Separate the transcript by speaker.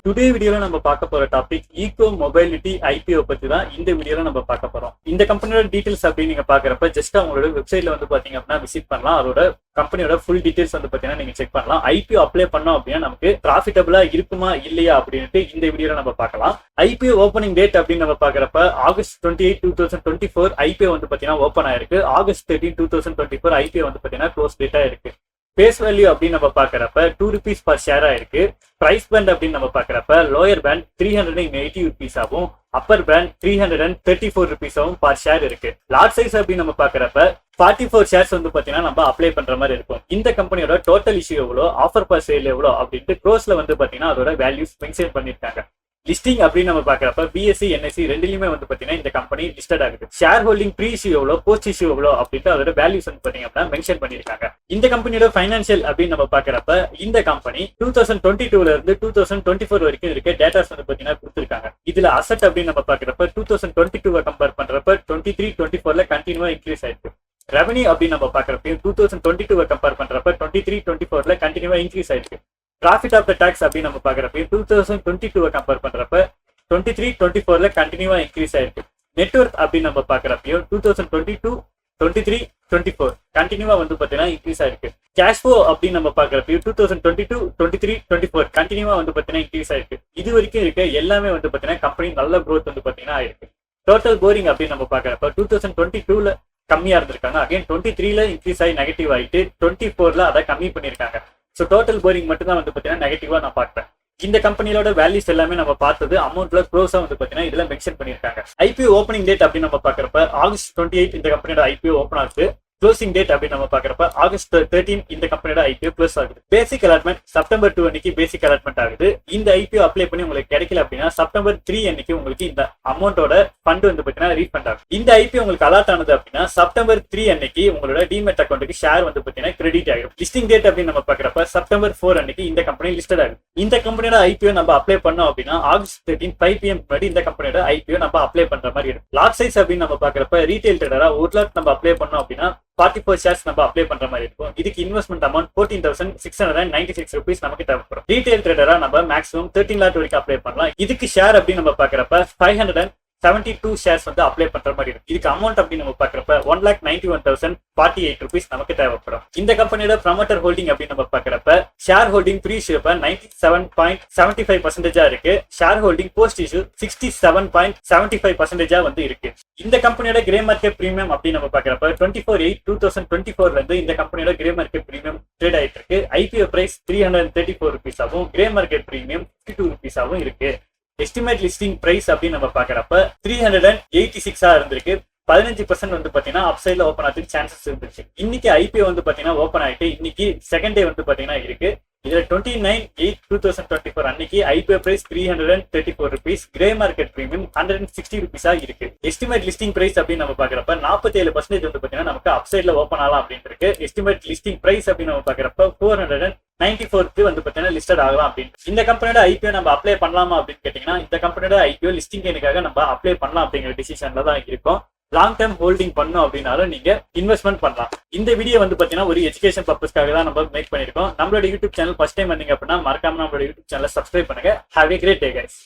Speaker 1: Today வீடியோல நம்ம பார்க்க போற டாபிக் ஈகோ மொபைலிட்டி ஐபிஓ பத்தி தான் இந்த வீடியோல நம்ம பார்க்க போறோம். இந்த கம்பெனியோட டீடைல்ஸ் அப்படின்னு நீங்க பாக்குறப்ப ஜஸ்ட் அவங்களோட வெப்சைட்ல வந்து பாத்தீங்க அப்படின்னா விசிட் பண்ணலாம். அதோட கம்பெனியோட ஃபுல் டீடைல்ஸ் வந்து பாத்தீங்கன்னா நீங்க செக் பண்ணலாம். ஐபிஓ அப்ளை பண்ணோம் அப்படின்னா நமக்கு ப்ராஃபிட்டபிளா இருக்குமா இல்லையா அப்படின்ட்டு இந்த வீடியோல நம்ம பார்க்கலாம். ஐபிஓ ஓப்பனிங் டேட் அப்படின்னு நம்ம பாக்குறப்ப August 28, 2024 ஐபிஓ வந்து பாத்தீங்கன்னா ஓப்பன் ஆயிருக்கு. August 13, 2024 ஐபிஓ வந்து பாத்தீங்கன்னா க்ளோஸ் டேட்டா இருக்கு. பேஸ் வேல்யூ அப்படின்னு நம்ம பாக்குறப்ப ₹2 பர் ஷேரா இருக்கு. பிரைஸ் பேண்ட் அப்படின்னு நம்ம பாக்குறப்ப லோயர் பேண்ட் ₹380 ஆகும், அப்பர் பேண்ட் ₹334 பர் ஷேர் இருக்கு. லாட் சைஸ் அப்படின்னு நம்ம பாக்குறப்ப 44 ஷேர்ஸ் வந்து பாத்தீங்கன்னா நம்ம அப்ளை பண்ற மாதிரி இருக்கும். இந்த கம்பெனியோட டோட்டல் இஷ்யூ எவ்வளோ, ஆஃபர் பர் சேல் எவ்வளோ அப்படின்ட்டு க்ரோஸ்ல வந்து பாத்தீங்கன்னா அதோட வேல்யூஸ் மென்ஷன் பண்ணிருக்காங்க. லிஸ்டிங் அப்படின்னு நம்ம பாக்குறப்ப பிஎஸ்சி என்எஸ்சி ரெண்டுலயுமே வந்து பாத்தீங்கன்னா இந்த கம்பெனி லிஸ்டட் ஆகுது. ஷேர் ஹோல்டிங் ப்ரீ இஷ்யூ எவ்வளோ, போஸ்ட் இஷ்யூ எவ்வளோ அப்படின்ட்டு அதோட வேல்யூஸ் வந்து பாத்தீங்க அப்படின்னா மென்ஷன் பண்ணிருக்காங்க. இந்த கம்பெனியோட ஃபைனான்சியல் அப்படின்னு நம்ம பாக்குறப்ப இந்த கம்பெனி 2022ல இருந்து 2024 வரைக்கும் இருக்க டேட்டாஸ் வந்து பாத்தீங்கன்னா கொடுத்திருக்காங்க. இதுல அசெட் அப்படின்னு நம்ம பாக்குறப்ப 2022 கம்பேர் பண்றப்ப 23-24ல கண்டினியூவா இன்க்ரீஸ் ஆயிருக்கு. ரெவன்யூ அப்படின்னு நம்ம பாக்குறப்ப 2022 கம்பேர் பண்றப்ப 23-24ல கண்டினியூவா இன்க்ரீஸ் ஆயிருக்கு. ப்ராஃபிட் ஆஃப்டர் டாக்ஸ் அப்படின்னு நம்ம பாக்குறப்ப 2022 கம்பேர் பண்றப்ப 23-24ல கண்டினியூவா இன்க்ரீஸ் ஆயிருக்கு. நெட்வொர்க் அப்படின்னு நம்ம பாக்குறப்பையும் 2022, 23, 24 கண்டினியூவா வந்து பாத்தீங்கன்னா இன்க்ரீஸ் ஆயிருக்கு. கேஷ் ஃப்ளோ அப்படின்னு நம்ம பாக்குறப்பையும் 2022, 23, 24 கண்டினியூவா வந்து பாத்தீங்கன்னா இன்க்ரீஸ் ஆயிருக்கு. இது வரைக்கும் இருக்க எல்லாமே வந்து பாத்தீங்கன்னா கம்பெனி நல்ல க்ரோத் வந்து பாத்தீங்கன்னா ஆயிருக்கு. டோட்டல் போரிங் அப்படின்னு நம்ம பாக்குறப்ப 2022ல கம்மியா இருந்திருக்காங்க. அகைன் 23ல இன்க்ரீஸ் ஆகி நெகட்டிவ் ஆயிட்டு 24ல அதை கம்மி பண்ணிருக்காங்க. ஸோ டோட்டல் போரிங் மட்டும் தான் வந்து பார்த்தீங்கன்னா நெகட்டிவா நான் பார்ப்பேன். இந்த கம்பெனியோட வேல்யூஸ் எல்லாமே நம்ம பார்த்தது அமௌண்ட்ல க்ளோஸா வந்து பார்த்தீங்கன்னா இதுல மென்ஷன் பண்ணிருக்காங்க. ஐபிஓ ஓப்பனிங் டேட் அப்படின்னு நம்ம பாக்குறப்ப August 28 இந்த கம்பெனியோட ஐபிஓ ஓப்பன் ஆகுது. க்ளோசிங் டேட் அப்படின்னு நம்ம பாக்குறப்ப August 13 இந்த கம்பெனியோட ஐபிஓ க்ளோஸ் ஆகுது. பேசிக் அலாட்மெண்ட் September 2 அன்னைக்கு பேசிக் அலாட்மெண்ட் ஆகுது. இந்த ஐபிஓ அப்ளை பண்ணி உங்களுக்கு கிடைக்கல அப்படின்னா September 3 அன்னைக்கு உங்களுக்கு இந்த அமௌண்டோட ஃபண்ட் வந்து பாத்தீங்கன்னா ரீஃபண்ட் ஆகும். இந்த ஐபிஓ உங்களுக்கு அலாட் ஆனது அப்படின்னா September 3 அன்னைக்கு உங்களோட டிமெட் அக்கௌண்ட்டுக்கு ஷேர் வந்து பாத்தீங்கன்னா கிரெடிட் ஆகும். லிஸ்டிங் டேட் அப்படின்னு நம்ம பாக்குறப்ப September 4 அன்னைக்கு இந்த கம்பெனி லிஸ்டட் ஆகும். இந்த கம்பெனியோட ஐபிஓ நம்ம அப்ளை பண்ணோம் அப்படின்னா August 13 5 PM முன்னாடி இந்த கம்பெனியோட ஐபிஓ நம்ம அப்ளை பண்ற மாதிரி இருக்கும். லாட் சைஸ் அப்படின்னு நம்ம பாக்குறப்ப ரீட்டைல் ட்ரேடரா 1 lakh நம்ம அப்ளை பண்ணோம் அப்படின்னா 44 ஷேர்ஸ் நம்ம அப்ளை பண்ற மாதிரி இருக்கும். இதுக்கு இன்வெஸ்ட்மெண்ட் அமௌண்ட் ₹14,696 நமக்கு தேவைப்படும். ரீட்டைல் ட்ரேடரா நம்ம மேக்ஸிமம் 13 lakh வரைக்கும் அப்ளை பண்ணலாம். இதுக்கு ஷேர் அப்படின்னு நம்ம பாக்குறப்ப 572 ஷேர்ஸ் வந்து அப்ளை பண்ற மாதிரி இருக்கும். இதுக்கு அமௌண்ட் அப்படின்னு நம்ம பாக்குறப்ப ₹1,91,048 நமக்கு தேவைப்படும். இந்த கம்பெனியோட ப்ரமோட்டர் ஹோல்டிங் அப்படின்னு நம்ம பாக்குறப்ப ஷேர் ஹோல்டிங் ப்ரீ இஷ்யூ 97.75% இருக்கு. ஷேர் ஹோல்டிங் போஸ்ட் இஷ்யூ 67.75% வந்து இருக்கு. இந்த கம்பெனியோட கிரே மார்க்கெட் பிரீமியம் அப்படின்னு நம்ம பாக்குறப்ப 24/8/2024 இருந்து இந்த கம்பெனியோட கிரே மார்க்கெட் பிரீமியம் ட்ரேட் ஆயிட்டு இருக்கு. ஐபிஓ பிரைஸ் ₹334 ஆகும், கிரே மார்க்கெட் பிரீமியம் ₹52 ஆகும் இருக்கு. எஸ்டிமேட் லிஸ்டிங் பிரைஸ் அப்படின்னு நம்ம பாக்குறப்ப 386 இருந்திருக்கு. 15% வந்து பாத்தீங்கன்னா அப்சைட்ல ஓப்பன் ஆகிறதுக்கு சான்சஸ் இருந்துச்சு. இன்னைக்கு ஐபிஓ வந்து பாத்தீங்கன்னா ஓப்பன் ஆயிட்டு இன்னைக்கு செகண்ட் டே வந்து பாத்தீங்கன்னா இருக்கு. இதுல 29/8/2024 அன்னைக்கு IPO price ₹334, grey market premium ₹160 இருக்கு. எஸ்டிமேட் லிஸ்டிங் பிரைஸ் அப்படின்னு நம்ம பாக்குறப்ப 47% வந்து பாத்தீங்கன்னா நமக்கு அப்சைட்ல ஓப்பன் ஆகலாம் அப்படின்னு இருக்கு. எஸ்டிமேட் லிஸ்டிங் பிரைஸ் அப்படின்னு நம்ம பாக்குறப்ப 494 வந்து பாத்தீங்கன்னா லிஸ்டட் ஆகலாம் அப்படின்னு. இந்த கம்பெனியோட ஐபிஓ நம்ம அப்ளை பண்ணலாமா அப்படின்னு கேட்டீங்கன்னா இந்த கம்பெனியோட ஐபிஓ லிஸ்டிங் எனக்காக நம்ம அப்ளை பண்ணலாம் அப்படிங்கிற டிசிஷன்ல தான் இருக்கும். லாங் டர்ம் ஹோல்டிங் பண்ணோம் அப்படின்னாலும் நீங்க இன்வெஸ்ட்மெண்ட் பண்ணலாம். இந்த வீடியோ வந்து பாத்தீங்கன்னா ஒரு எஜுகேஷன் பர்பஸ்க்காக தான் நம்ம மேக் பண்ணிருக்கோம். நம்மளோட யூடியூப் சேனல் ஃபர்ஸ்ட் டைம் வந்தீங்க அப்படின்னா மறக்காம நம்மளோட யூடியூப் சேனலை சப்ஸ்கிரைப் பண்ணுங்க. Have a great day guys.